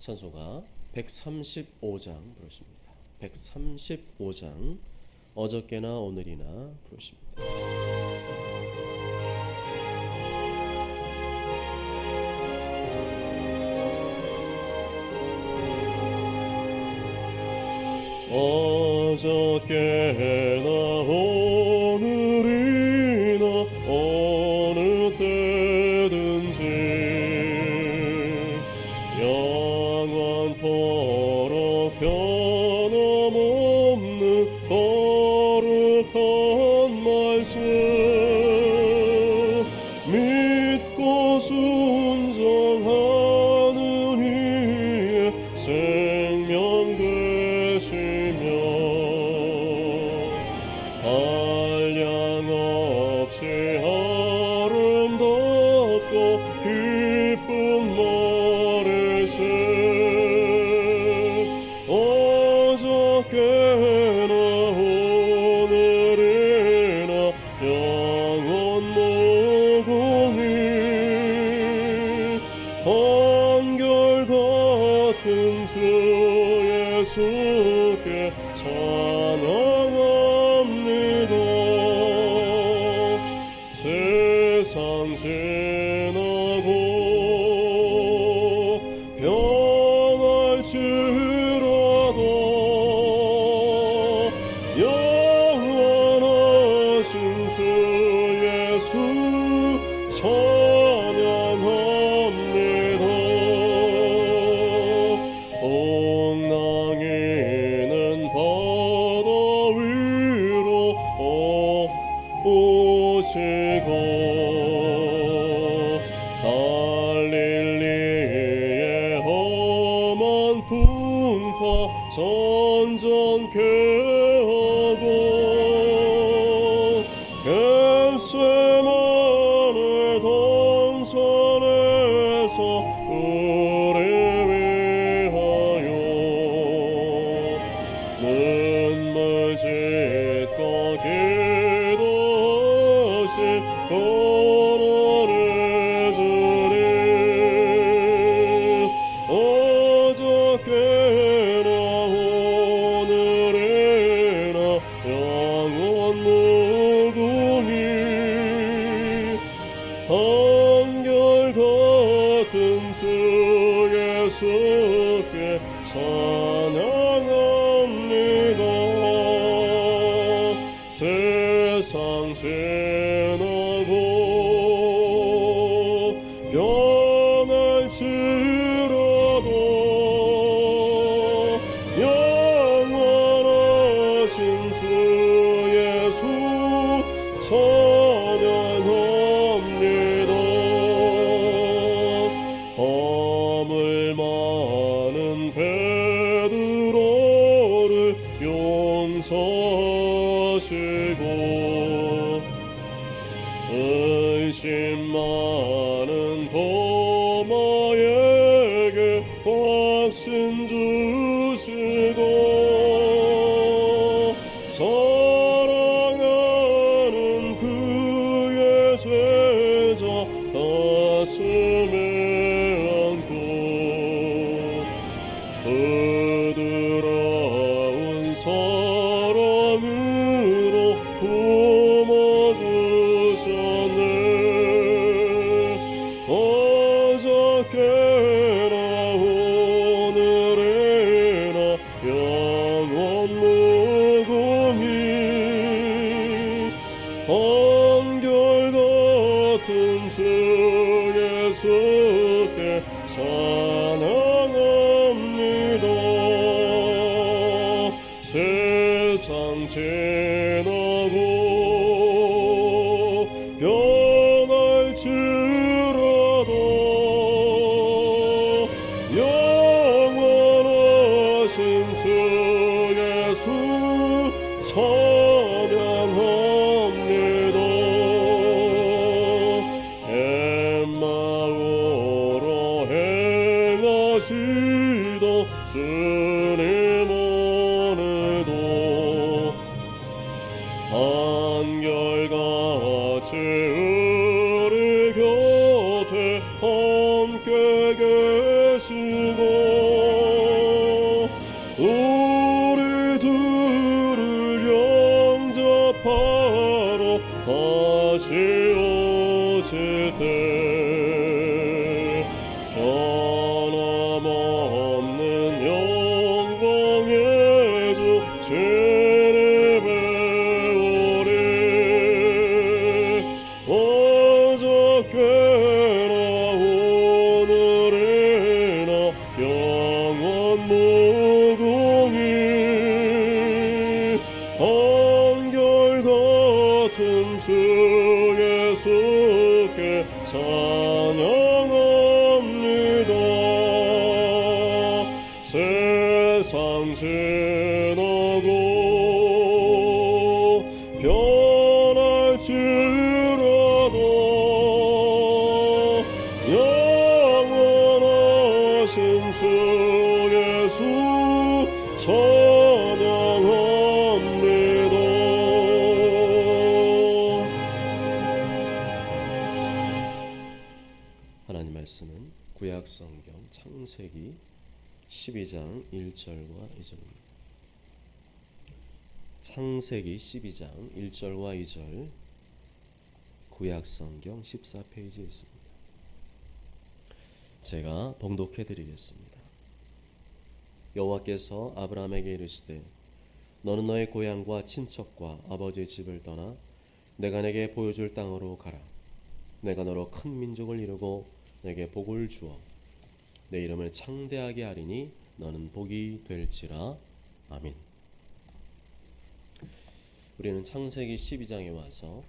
찬송가 135장 부르십니다. 135장 어저께나 오늘이나 부르십니다. 어저께나 오늘이나 어느 때든지 영원토록 변함없는 거룩한 말씀 믿고 순종하는 이의 생명 되시며 한량없이 아름답고 기쁜 말일세 어저께나 오늘이나 영원 무궁히 한결같은 주 예수께 찬양합니다. 세상 지나고 변할지라도 영원하신 주 예수 찬양합니다. 풍랑이는 바다 위로 오시고 갈릴리의 험한 풍파 전전케 하고 겟세마네 동산에서 우리 위하여 눈물 짓고 기도하시 고난을 주리 어저께나 오늘이나 영원 무궁히 한결같은 주 예수께 찬양합니다. 세상 지나고 변할지라도 영원하신 주 예수 찬양합니다. 허물 많은 베드로를 용서하시고 의심 많은 도마에게 확신 주시고 사랑하는 그의 제자 가슴에 안고 부드러운 사랑으로 품어주셨네. 어저께나 오늘이나 영원 무궁히 한결같은 주 예수께 찬양합니다. 세상 지나고 변할지라도 영원하신 주 예수 찬양합니다. 엠마오로 행하시던 주님 오늘도 한결같이 우리 곁에 함께 계시고 세상 지나고 변할지라도 영원하신 주 예수 찬양합니다. 하나님 말씀은 구약 성경 창세기 12장 1절과 2절입니다. 창세기 12장 1절과 2절 구약 성경 14페이지에 있습니다. 제가 봉독해 드리겠습니다. 여호와께서 아브라함에게 이르시되 너는 너의 고향과 친척과 아버지의 집을 떠나 내가 내게 보여줄 땅으로 가라. 내가 너로 큰 민족을 이루고 내게 복을 주어 내 이름을 창대하게 하리니 너는 복이 될지라. 아멘. 우리는 창세기 12장에 와서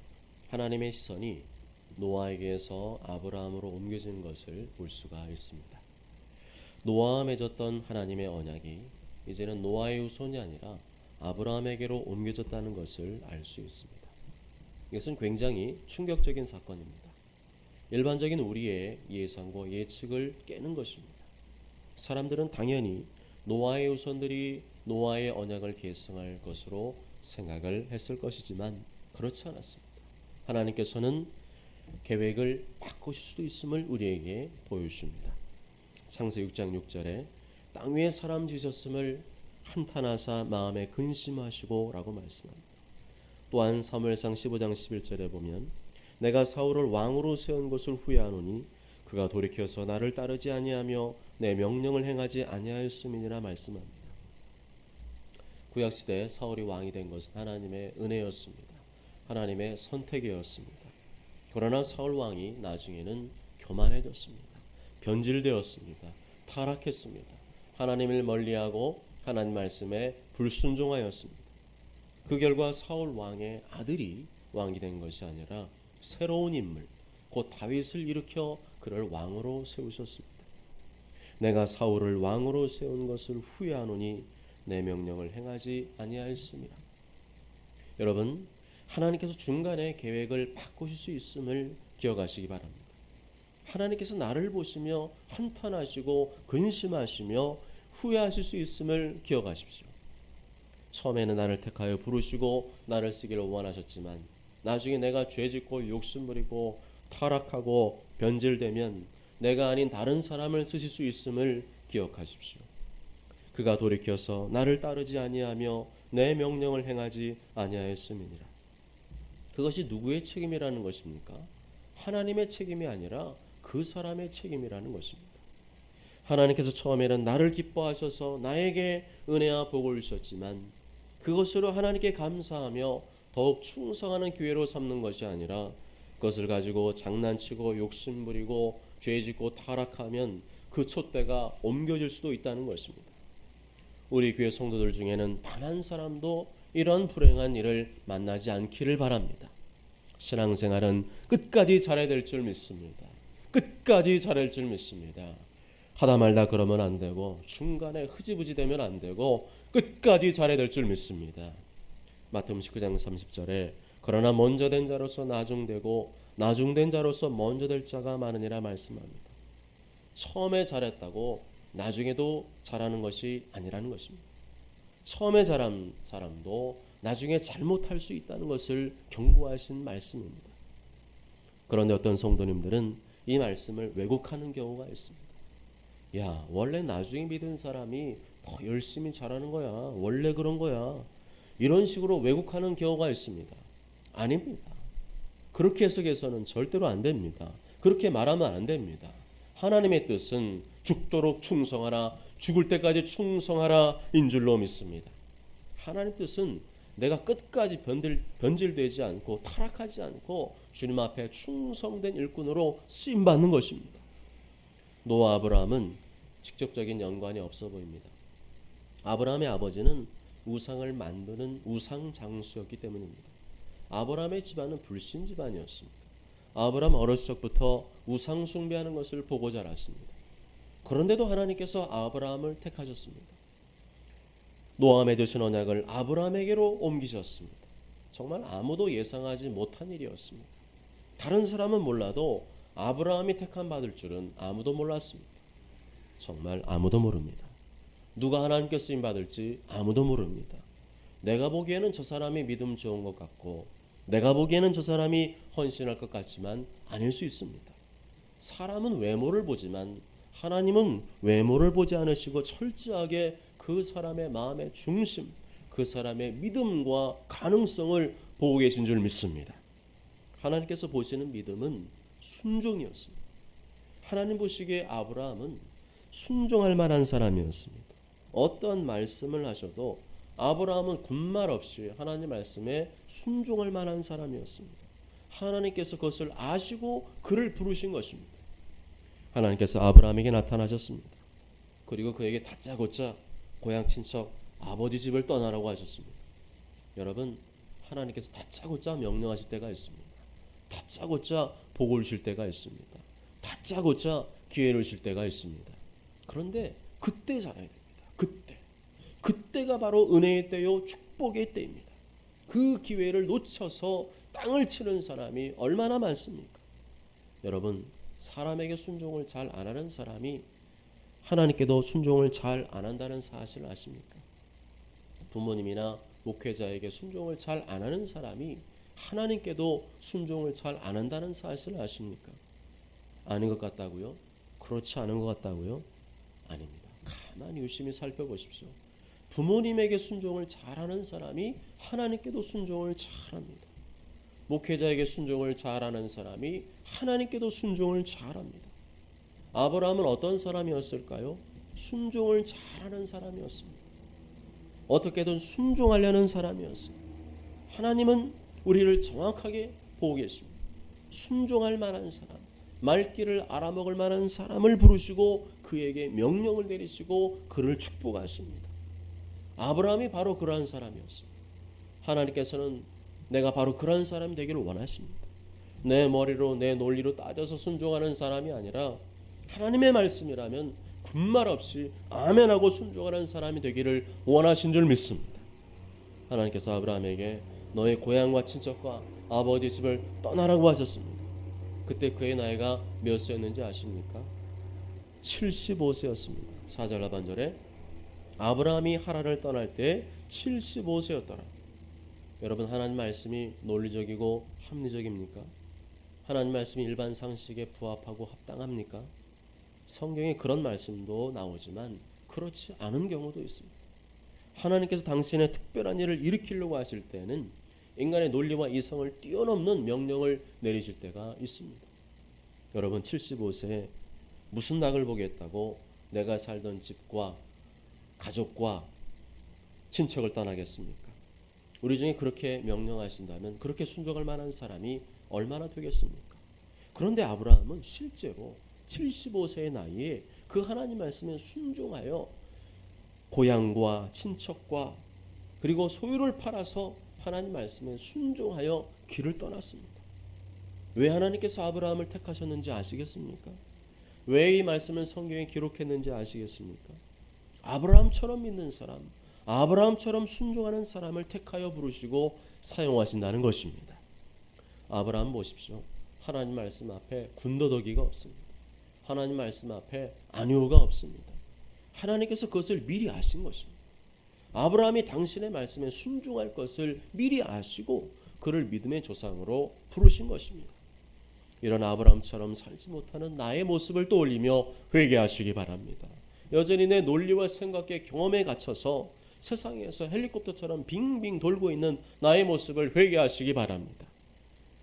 하나님의 시선이 노아에게서 아브라함으로 옮겨진 것을 볼 수가 있습니다. 노아와 맺었던 하나님의 언약이 이제는 노아의 후손이 아니라 아브라함에게로 옮겨졌다는 것을 알 수 있습니다. 이것은 굉장히 충격적인 사건입니다. 일반적인 우리의 예상과 예측을 깨는 것입니다. 사람들은 당연히 노아의 후손들이 노아의 언약을 계승할 것으로 생각을 했을 것이지만 그렇지 않았습니다. 하나님께서는 계획을 바꾸실 수도 있음을 우리에게 보여주십니다. 창세 6장 6절에 땅 위에 사람 지으셨음을 한탄하사 마음에 근심하시고 라고 말씀합니다. 또한 사무엘상 15장 11절에 보면 내가 사울을 왕으로 세운 것을 후회하노니 그가 돌이켜서 나를 따르지 아니하며 내 명령을 행하지 아니하였음이니라 말씀합니다. 구약시대 사울이 왕이 된 것은 하나님의 은혜였습니다. 하나님의 선택이었습니다. 그러나 사울 왕이 나중에는 교만해졌습니다. 변질되었습니다. 타락했습니다. 하나님을 멀리하고 하나님 말씀에 불순종하였습니다. 그 결과 사울 왕의 아들이 왕이 된 것이 아니라 새로운 인물, 곧 다윗을 일으켜 그를 왕으로 세우셨습니다. 내가 사울을 왕으로 세운 것을 후회하노니 내 명령을 행하지 아니하였습니다. 여러분, 하나님께서 중간에 계획을 바꾸실 수 있음을 기억하시기 바랍니다. 하나님께서 나를 보시며 한탄하시고 근심하시며 후회하실 수 있음을 기억하십시오. 처음에는 나를 택하여 부르시고 나를 쓰기를 원하셨지만 나중에 내가 죄짓고 욕심부리고 타락하고 변질되면 내가 아닌 다른 사람을 쓰실 수 있음을 기억하십시오. 그가 돌이켜서 나를 따르지 아니하며 내 명령을 행하지 아니하였음이니라. 그것이 누구의 책임이라는 것입니까? 하나님의 책임이 아니라 그 사람의 책임이라는 것입니다. 하나님께서 처음에는 나를 기뻐하셔서 나에게 은혜와 복을 주셨지만 그것으로 하나님께 감사하며 더욱 충성하는 기회로 삼는 것이 아니라 그것을 가지고 장난치고 욕심부리고 죄짓고 타락하면 그 촛대가 옮겨질 수도 있다는 것입니다. 우리 교회 성도들 중에는 단 한 사람도 이런 불행한 일을 만나지 않기를 바랍니다. 신앙생활은 끝까지 잘해야 될 줄 믿습니다. 끝까지 잘할 줄 믿습니다. 하다 말다 그러면 안 되고 중간에 흐지부지 되면 안 되고 끝까지 잘해야 될 줄 믿습니다. 마태복음 19장 30절에 그러나 먼저 된 자로서 나중되고 나중된 자로서 먼저 될 자가 많으니라 말씀합니다. 처음에 잘했다고 나중에도 잘하는 것이 아니라는 것입니다. 처음에 잘한 사람도 나중에 잘못할 수 있다는 것을 경고하신 말씀입니다. 그런데 어떤 성도님들은 이 말씀을 왜곡하는 경우가 있습니다. 야, 원래 나중에 믿은 사람이 더 열심히 잘하는 거야. 원래 그런 거야. 이런 식으로 왜곡하는 경우가 있습니다. 아닙니다. 그렇게 해석해서는 절대로 안 됩니다. 그렇게 말하면 안 됩니다. 하나님의 뜻은 죽도록 충성하라, 죽을 때까지 충성하라 인 줄로 믿습니다. 하나님의 뜻은 내가 끝까지 변질되지 않고 타락하지 않고 주님 앞에 충성된 일꾼으로 쓰임받는 것입니다. 노아 아브라함은 직접적인 연관이 없어 보입니다. 아브라함의 아버지는 우상을 만드는 우상 장수였기 때문입니다. 아브라함의 집안은 불신 집안이었습니다. 아브라함 어렸을 적부터 우상 숭배하는 것을 보고 자랐습니다. 그런데도 하나님께서 아브라함을 택하셨습니다. 노아함에 주신 언약을 아브라함에게로 옮기셨습니다. 정말 아무도 예상하지 못한 일이었습니다. 다른 사람은 몰라도 아브라함이 택함 받을 줄은 아무도 몰랐습니다. 정말 아무도 모릅니다. 누가 하나님께 쓰임 받을지 아무도 모릅니다. 내가 보기에는 저 사람이 믿음 좋은 것 같고, 내가 보기에는 저 사람이 헌신할 것 같지만 아닐 수 있습니다. 사람은 외모를 보지만 하나님은 외모를 보지 않으시고 철저하게 그 사람의 마음의 중심, 그 사람의 믿음과 가능성을 보고 계신 줄 믿습니다. 하나님께서 보시는 믿음은 순종이었습니다. 하나님 보시기에 아브라함은 순종할 만한 사람이었습니다. 어떠한 말씀을 하셔도 아브라함은 군말 없이 하나님 말씀에 순종할 만한 사람이었습니다. 하나님께서 그것을 아시고 그를 부르신 것입니다. 하나님께서 아브라함에게 나타나셨습니다. 그리고 그에게 다짜고짜 고향 친척 아버지 집을 떠나라고 하셨습니다. 여러분, 하나님께서 다짜고짜 명령하실 때가 있습니다. 다짜고짜 복을 주실 때가 있습니다. 다짜고짜 기회를 주실 때가 있습니다. 그런데 그때 잘해야 됩니다. 그때가 바로 은혜의 때요 축복의 때입니다. 그 기회를 놓쳐서 땅을 치는 사람이 얼마나 많습니까? 여러분, 사람에게 순종을 잘 안 하는 사람이 하나님께도 순종을 잘 안 한다는 사실을 아십니까? 부모님이나 목회자에게 순종을 잘 안 하는 사람이 하나님께도 순종을 잘 안 한다는 사실을 아십니까? 아닌 것 같다고요? 그렇지 않은 것 같다고요? 아닙니다. 가만히 유심히 살펴보십시오. 부모님에게 순종을 잘하는 사람이 하나님께도 순종을 잘합니다. 목회자에게 순종을 잘하는 사람이 하나님께도 순종을 잘합니다. 아브라함은 어떤 사람이었을까요? 순종을 잘하는 사람이었습니다. 어떻게든 순종하려는 사람이었습니다. 하나님은 우리를 정확하게 보고 계십니다. 순종할 만한 사람, 말귀를 알아먹을 만한 사람을 부르시고 그에게 명령을 내리시고 그를 축복하십니다. 아브라함이 바로 그러한 사람이었습니다. 하나님께서는 내가 바로 그러한 사람이 되기를 원하십니다. 내 머리로 내 논리로 따져서 순종하는 사람이 아니라 하나님의 말씀이라면 군말 없이 아멘하고 순종하는 사람이 되기를 원하신 줄 믿습니다. 하나님께서 아브라함에게 너의 고향과 친척과 아버지 집을 떠나라고 하셨습니다. 그때 그의 나이가 몇 세였는지 아십니까? 75세였습니다. 4절 하반절에 아브라함이 하란을 떠날 때 75세였더라. 여러분, 하나님 말씀이 논리적이고 합리적입니까? 하나님 말씀이 일반 상식에 부합하고 합당합니까? 성경에 그런 말씀도 나오지만 그렇지 않은 경우도 있습니다. 하나님께서 당신의 특별한 일을 일으키려고 하실 때는 인간의 논리와 이성을 뛰어넘는 명령을 내리실 때가 있습니다. 여러분, 75세에 무슨 낙을 보겠다고 내가 살던 집과 가족과 친척을 떠나겠습니까? 우리 중에 그렇게 명령하신다면 그렇게 순종할 만한 사람이 얼마나 되겠습니까? 그런데 아브라함은 실제로 75세의 나이에 그 하나님 말씀에 순종하여 고향과 친척과 그리고 소유를 팔아서 하나님 말씀에 순종하여 길을 떠났습니다. 왜 하나님께서 아브라함을 택하셨는지 아시겠습니까? 왜 이 말씀을 성경에 기록했는지 아시겠습니까? 아브라함처럼 믿는 사람, 아브라함처럼 순종하는 사람을 택하여 부르시고 사용하신다는 것입니다. 아브라함 보십시오. 하나님 말씀 앞에 군더더기가 없습니다. 하나님 말씀 앞에 안위호가 없습니다. 하나님께서 그것을 미리 아신 것입니다. 아브라함이 당신의 말씀에 순종할 것을 미리 아시고 그를 믿음의 조상으로 부르신 것입니다. 이런 아브라함처럼 살지 못하는 나의 모습을 떠올리며 회개하시기 바랍니다. 여전히 내 논리와 생각의 경험에 갇혀서 세상에서 헬리콥터처럼 빙빙 돌고 있는 나의 모습을 회개하시기 바랍니다.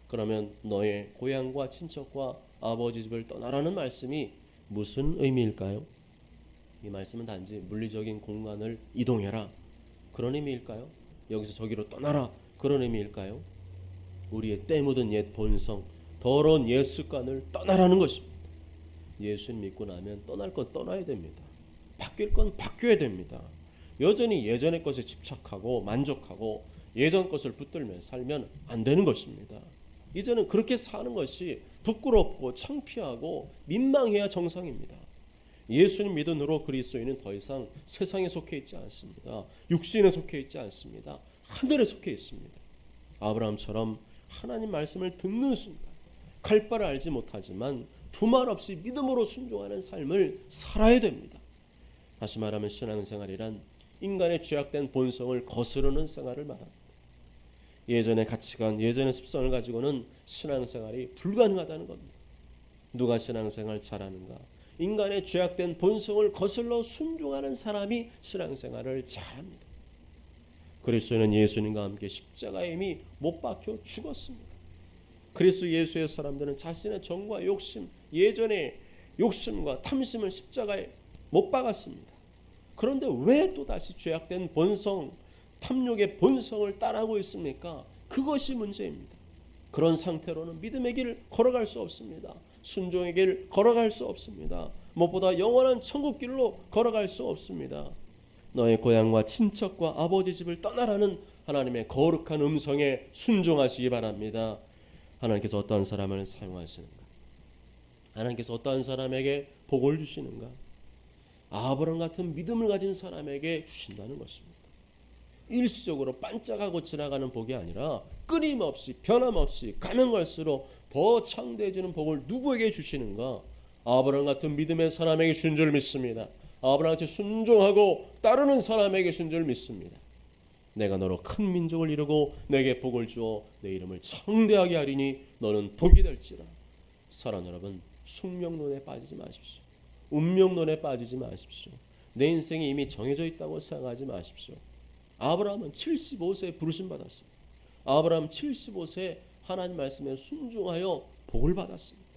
그러면 너의 고향과 친척과 아버지 집을 떠나라는 말씀이 무슨 의미일까요? 이 말씀은 단지 물리적인 공간을 이동해라 그런 의미일까요? 여기서 저기로 떠나라 그런 의미일까요? 우리의 때 묻은 옛 본성, 더러운 옛 습관을 떠나라는 것입니다. 예수님 믿고 나면 떠날 건 떠나야 됩니다. 바뀔 건 바뀌어야 됩니다. 여전히 예전의 것에 집착하고 만족하고 예전 것을 붙들며 살면 안 되는 것입니다. 이제는 그렇게 사는 것이 부끄럽고 창피하고 민망해야 정상입니다. 예수님 믿음으로 그리스도인은 더 이상 세상에 속해 있지 않습니다. 육신에 속해 있지 않습니다. 하늘에 속해 있습니다. 아브라함처럼 하나님 말씀을 듣는 순간 갈 바를 알지 못하지만 두말 없이 믿음으로 순종하는 삶을 살아야 됩니다. 다시 말하면 신앙생활이란 인간의 죄악된 본성을 거스르는 생활을 말합니다. 예전의 가치관, 예전의 습성을 가지고는 신앙생활이 불가능하다는 겁니다. 누가 신앙생활 잘하는가? 인간의 죄악된 본성을 거슬러 순종하는 사람이 신앙생활을 잘합니다. 그리스도는 예수님과 함께 십자가에 이미 못 박혀 죽었습니다. 그리스도 예수의 사람들은 자신의 정과 욕심, 예전의 욕심과 탐심을 십자가에 못 박았습니다. 그런데 왜 또다시 죄악된 본성, 탐욕의 본성을 따라하고 있습니까? 그것이 문제입니다. 그런 상태로는 믿음의 길을 걸어갈 수 없습니다. 순종의 길을 걸어갈 수 없습니다. 무엇보다 영원한 천국 길로 걸어갈 수 없습니다. 너의 고향과 친척과 아버지 집을 떠나라는 하나님의 거룩한 음성에 순종하시기 바랍니다. 하나님께서 어떠한 사람을 사용하시는가? 하나님께서 어떠한 사람에게 복을 주시는가? 아브라함 같은 믿음을 가진 사람에게 주신다는 것입니다. 일시적으로 반짝하고 지나가는 복이 아니라 끊임없이 변함없이 가면 갈수록 더 창대해지는 복을 누구에게 주시는가? 아브라함 같은 믿음의 사람에게 준 줄 믿습니다. 아브라함한테 순종하고 따르는 사람에게 준 줄 믿습니다. 내가 너로 큰 민족을 이루고 내게 복을 주어 내 이름을 창대하게 하리니 너는 복이 될지라. 사랑 여러분, 숙명론에 빠지지 마십시오. 운명론에 빠지지 마십시오. 내 인생이 이미 정해져 있다고 생각하지 마십시오. 아브라함은 75세에 부르심 받았어요. 아브라함 75세에 하나님 말씀에 순종하여 복을 받았습니다.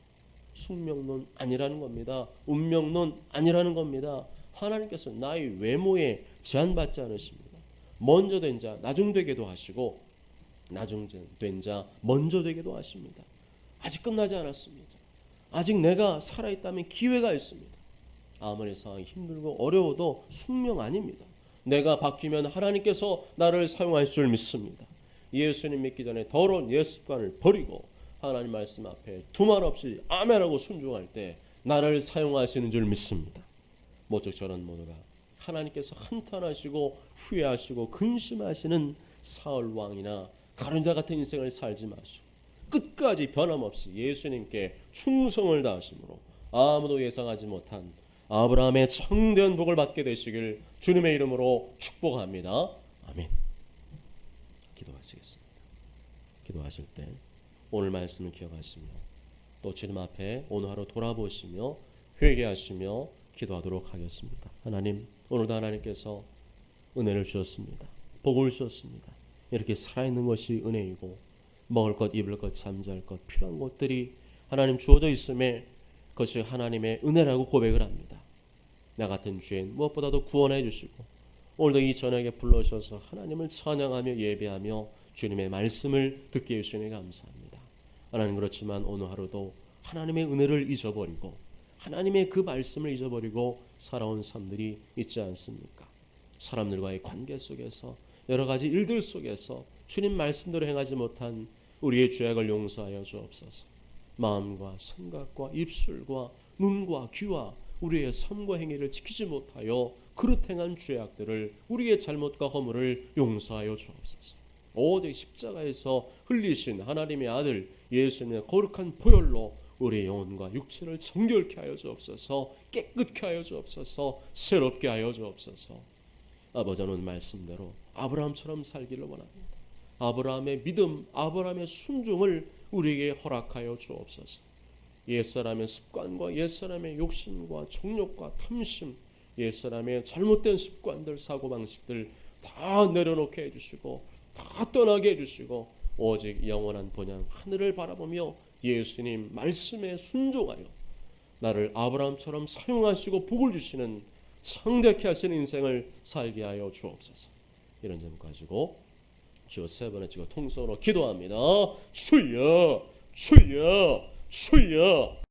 숙명론 아니라는 겁니다. 운명론 아니라는 겁니다. 하나님께서 나의 외모에 제한받지 않으십니다. 먼저 된 자 나중 되게도 하시고 나중 된 자 먼저 되게도 하십니다. 아직 끝나지 않았습니다. 아직 내가 살아있다면 기회가 있습니다. 아무리 상황이 힘들고 어려워도 숙명 아닙니다. 내가 바뀌면 하나님께서 나를 사용하실 줄 믿습니다. 예수님 믿기 전에 더러운 옛 습관을 버리고 하나님 말씀 앞에 두말 없이 아멘하고 순종할 때 나를 사용하시는 줄 믿습니다. 모쪼록 저런 모두가 하나님께서 한탄하시고 후회하시고 근심하시는 사울 왕이나 가룟자 같은 인생을 살지 마시고 끝까지 변함없이 예수님께 충성을 다하심으로 아무도 예상하지 못한 아브라함의 창대한 복을 받게 되시길 주님의 이름으로 축복합니다. 아멘. 기도하시겠습니다. 기도하실 때 오늘 말씀을 기억하시며 또 주님 앞에 오늘 하루 돌아보시며 회개하시며 기도하도록 하겠습니다. 하나님, 오늘도 하나님께서 은혜를 주셨습니다. 복을 주셨습니다. 이렇게 살아있는 것이 은혜이고 먹을 것, 입을 것, 잠잘 것, 필요한 것들이 하나님 주어져 있음에 그것이 하나님의 은혜라고 고백을 합니다. 나 같은 죄인 무엇보다도 구원해 주시고 오늘도 이 저녁에 불러주셔서 하나님을 찬양하며 예배하며 주님의 말씀을 듣게 해주시니 감사합니다. 하나님, 그렇지만 오늘 하루도 하나님의 은혜를 잊어버리고 하나님의 그 말씀을 잊어버리고 살아온 삶들이 있지 않습니까? 사람들과의 관계 속에서 여러 가지 일들 속에서 주님 말씀대로 행하지 못한 우리의 죄악을 용서하여 주옵소서. 마음과 생각과 입술과 눈과 귀와 우리의 삶과 행위를 지키지 못하여 그릇 행한 죄악들을 우리의 잘못과 허물을 용서하여 주옵소서. 오직 십자가에서 흘리신 하나님의 아들 예수님의 거룩한 보혈로 우리의 영혼과 육체를 정결케 하여 주옵소서. 깨끗게 하여 주옵소서. 새롭게 하여 주옵소서. 아버지, 오늘 말씀대로 아브라함처럼 살기를 원합니다. 아브라함의 믿음, 아브라함의 순종을 우리에게 허락하여 주옵소서. 옛사람의 습관과 옛사람의 욕심과 정욕과 탐심, 옛사람의 잘못된 습관들, 사고방식들 다 내려놓게 해주시고 다 떠나게 해주시고 오직 영원한 본향 하늘을 바라보며 예수님 말씀에 순종하여 나를 아브라함처럼 사용하시고 복을 주시는 창대케 하시는 인생을 살게 하여 주옵소서. 이런 점 가지고 주여 세 번에 찍어 통성으로 기도합니다. 주여, 주여, 주여.